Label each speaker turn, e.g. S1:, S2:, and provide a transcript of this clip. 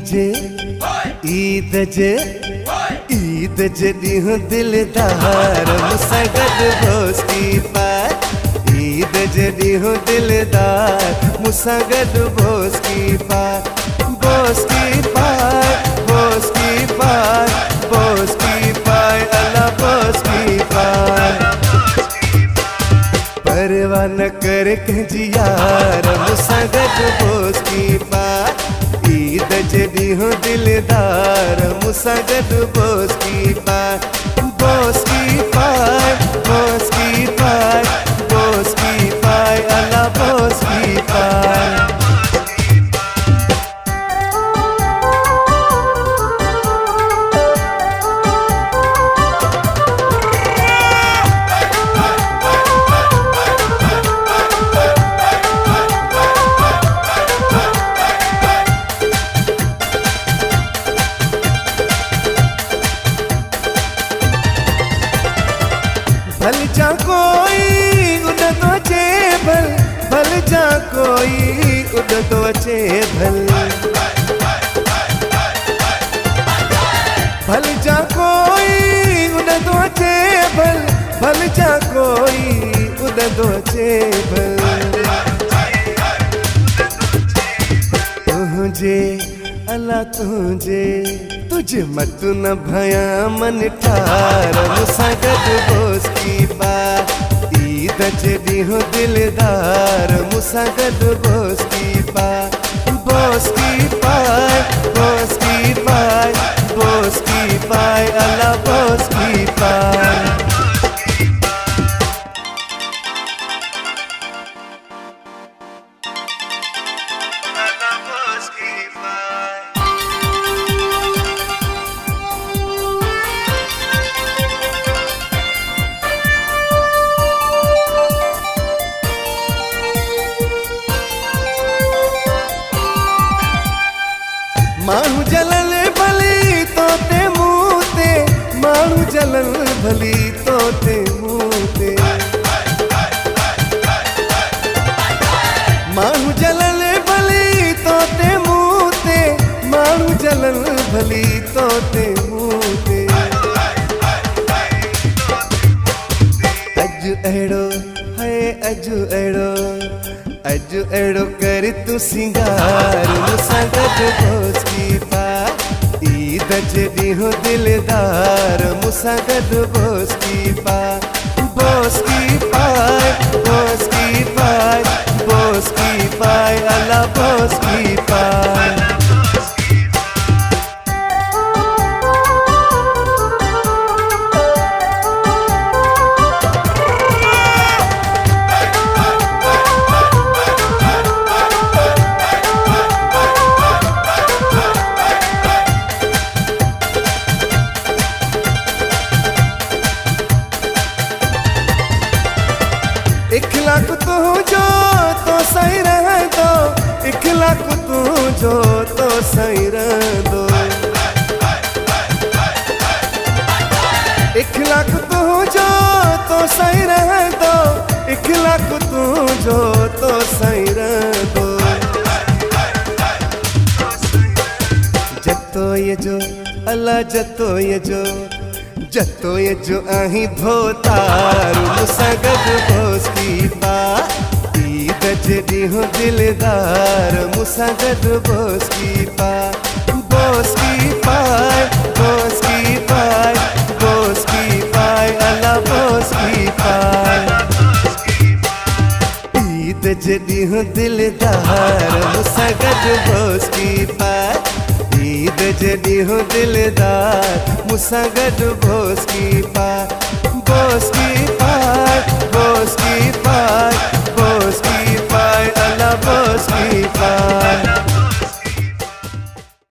S1: जे ईद जे ईद जे ॾींहुं दिलदार मूंसां गॾु भोसकी पाए ईद जे ॾींहुं दिलदार मूंसां गॾु भोसकी पाए भोसकी पाए भोसकी पाए भोसकी पाए अला भोसकी पाए परवाह न करे कंहिंजी यार मूंसां गॾु भोसकी पाए ईद जे ॾींहुं दिलदार मूंसां गॾु भोसकी पाए भोसकी पाए भोसकी पाए भोसकी पाए अला भोसकी पाए भल जा कोई उड़ तो अचे भल जा कोई उड़ तो अचे भल जा कोई उड़ तो अचे भल जा कोई उड़ तो अचे तुझे अला तुझे मत न भया मन ठार मूंसां गॾु भोसकी पाए ईद जे ॾींहुं दिलदार मूंसां गॾु भोसकी पाए भोसकी पाए भोसकी पाए भोसकी पाए अला भोसकी पाए माण्हू जलल भली तोते मुंह ते माण्हू जलल भली तोते मुंह ते माण्हू जलल भली तोते मुंह ते माण्हू जलल भली तोते मुंह ते अॼु अहिड़ो है अॼु अहिड़ो कर तूं सिंगार मूंसां गॾु भोसकी पाए ईद जे ॾींहुं दिलदार मूंसां गॾु भोसकी पाए भोसकी पाए भोसकी पाए भोसकी पाए अला भोसकी पाए इखलाक तू जो तो सही रह दो इखलाक तू जो तो सही रह दो इखलाक तू जो तो सही रह दो इखलाक तू जो तो सही रह दो जतो ये जो अल्लाह जतो ये जो आहीं भोतार मूंसां गॾु भोसकी पाए ईद जे ॾींहुं दिलदार मूंसां गॾु भोसकी पाए भोसकी पाए भोसकी पाए भोसकी पाए अला भोसकी पाए ईद जे ॾींहुं दिलदार मूंसां गॾु भोसकी पाए ईद जे ॾींहुं दिलदार मूंसां गॾु भोसकी पाए भोसकी पाए भोसकी पाए भोसकी पाए अला भोसकी पाए